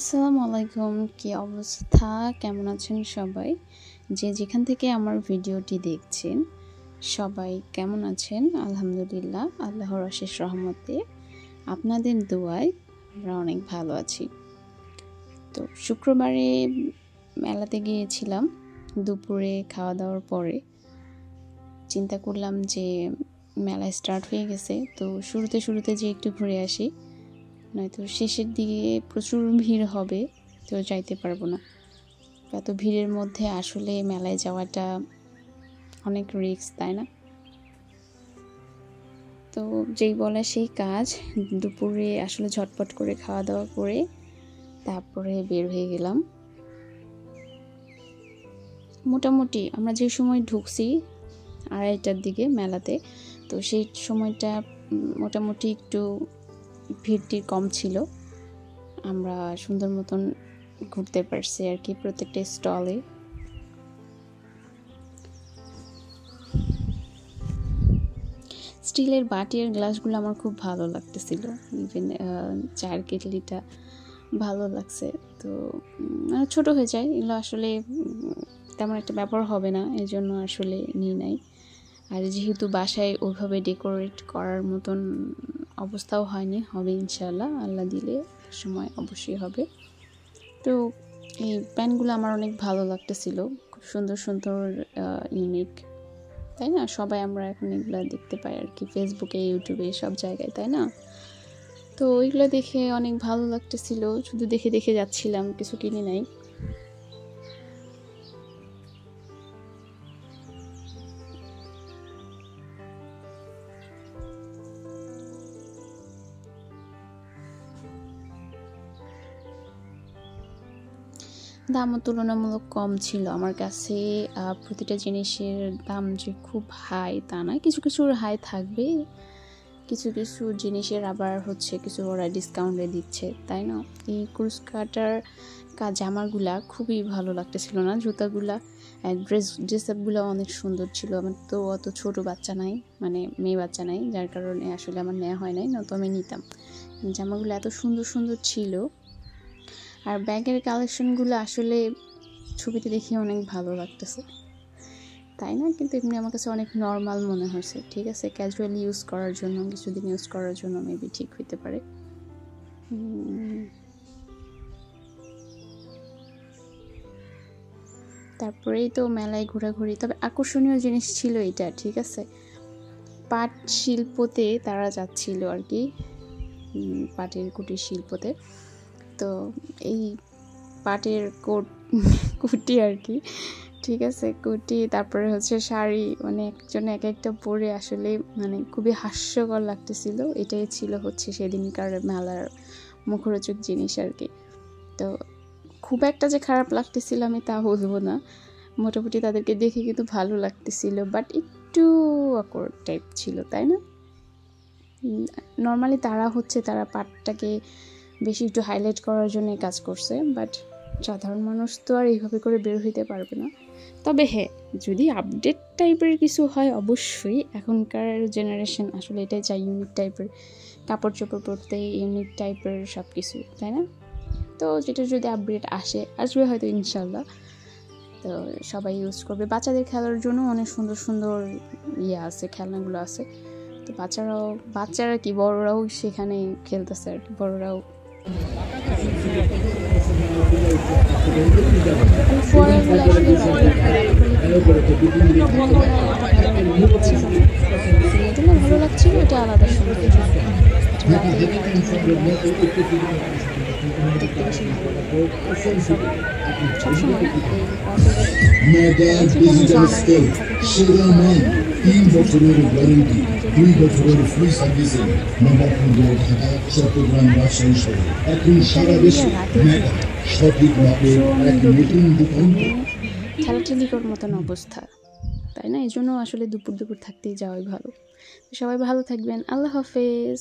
আসসালামু আলাইকুম, কি অবস্থা, কেমন আছেন সবাই? যে যেখান থেকে আমার ভিডিওটি দেখছেন সবাই কেমন আছেন? আলহামদুলিল্লাহ, আল্লাহর অশেষ রহমতে আপনাদের দোয়ায় আমরা অনেক ভালো আছি। তো শুক্রবারে মেলাতে গিয়েছিলাম। দুপুরে খাওয়া দাওয়ার পরে চিন্তা করলাম যে মেলা স্টার্ট হয়ে গেছে, তো শুরুতে যে একটু ঘুরে আসি, নয়তো শেষের দিকে প্রচুর ভিড় হবে, তো যাইতে পারবো না। এত ভিড়ের মধ্যে আসলে মেলায় যাওয়াটা অনেক রিস্ক, তাই না? তো যেই বলা সেই কাজ, দুপুরে আসলে ঝটপট করে খাওয়া দাওয়া করে তারপরে বের হয়ে গেলাম। মোটামুটি আমরা যে সময় ঢুকছি 2:30টার দিকে মেলাতে, তো সেই সময়টা মোটামুটি একটু ভিড়টি কম ছিল। আমরা সুন্দর মতন ঘুরতে পারছি আর কি প্রত্যেকটা স্টলে। স্টিলের বাটি আর গ্লাসগুলো আমার খুব ভালো লাগতেছিল, ইভেন চায়ের কেটলিটা ভালো লাগছে। তো ছোট হয়ে যায়, এগুলো আসলে তেমন একটা ব্যাপার হবে না, এই জন্য আসলে নিই নাই। আর যেহেতু বাসায় ওইভাবে ডেকোরেট করার মতন অবস্থাও হয়নি, হবে ইনশাআল্লাহ, আল্লাহ দিলে সময় অবশ্যই হবে। তো এই প্যান্টগুলো আমার অনেক ভালো লাগতেছিল, খুব সুন্দর সুন্দর ইউনিক, তাই না? সবাই আমরা এখন এগুলো দেখতে পাই আর কি, ফেসবুকে, ইউটিউবে, সব জায়গায়, তাই না? তো ওইগুলো দেখে অনেক ভালো লাগতেছিল, শুধু দেখে দেখে যাচ্ছিলাম, কিছু কিনি নাই। দামও তুলনামূলক কম ছিল আমার কাছে। প্রতিটা জিনিসের দাম যে খুব হাই তা না, কিছু কিছু হাই থাকবে, কিছু কিছু জিনিসের আবার হচ্ছে কিছু ওরা ডিসকাউন্টে দিচ্ছে, তাই না? এই কুরস্কাটার জামাগুলা খুবই ভালো লাগতেছিল না, জুতাগুলা, ড্রেসআপগুলো অনেক সুন্দর ছিল। আমার তো অত ছোট বাচ্চা নাই, মানে মেয়ে বাচ্চা নাই, যার কারণে আসলে আমার নেওয়া হয় নাই, নয়তো আমি নিতাম। জামাগুলো এত সুন্দর সুন্দর ছিল, আর ব্যাগের কালেকশনগুলো আসলে ছবিতে দেখে অনেক ভালো লাগতেছে, তাই না? কিন্তু এমনি আমার কাছে অনেক নর্মাল মনে হয়েছে। ঠিক আছে, ক্যাজুয়ালি ইউজ করার জন্য, কিছুদিন ইউজ করার জন্য মেবি ঠিক হইতে পারে। তারপরেই তো মেলায় ঘোরাঘুরি। তবে আকর্ষণীয় জিনিস ছিল এটা, ঠিক আছে, পাট শিল্পতে তারা যাচ্ছিল আর কি, পাটের কুটির শিল্পতে। তো এই পাটের কুটি আর কি, ঠিক আছে, কুটি, তারপরে হচ্ছে শাড়ি, মানে একজন এক একটা পরে আসলে মানে খুবই হাস্যকর লাগতেছিল। এটাই ছিল হচ্ছে সেদিনকার মেলার মুখরোচক জিনিস আর কি। তো খুব একটা যে খারাপ লাগতেছিল আমি তা বলবো না, মোটামুটি তাদেরকে দেখে কিন্তু ভালো লাগতেছিল, বাট একটু অকওয়ার্ড টাইপ ছিল, তাই না? নর্মালি তারা পাটটাকে বেশি একটু হাইলাইট করার জন্য কাজ করছে, বাট সাধারণ মানুষ তো আর এইভাবে করে বের হইতে পারবে না। তবে হ্যাঁ, যদি আপডেট টাইপের কিছু হয় অবশ্যই, এখনকার জেনারেশন আসলে এটাই চাই, ইউনিক টাইপের কাপড় চোপড় পরতে, ইউনিক টাইপের সব কিছু, তাই না? তো যেটা যদি আপডেট আসবে হয়তো ইনশাল্লাহ, তো সবাই ইউজ করবে। বাচ্চাদের খেলার জন্য অনেক সুন্দর সুন্দর আছে, খেলনাগুলো আছে। তো বাচ্চারা কি, বড়রাও সেখানে খেলতেছে আর কি, বড়রাও। ভালো লাগছিল, এটা আলাদা সুন্দর, সবসময় 3 বছরের ওয়ারেন্টি, 2 বছরের ফ্রি সার্ভিসিং, নবাবগঞ্জ, ঢাকা, চট্টগ্রাম, রাজশাহী সহ এখন সারা দেশে মেগা সঠিক মাপের এক নতুন দোকান। ঠেলাঠেলিকর মতন অবস্থা, তাই না? এই জন্য আসলে দুপুর থাকতেই যাওয়াই ভালো। সবাই ভালো থাকবেন, আল্লাহ হাফেজ।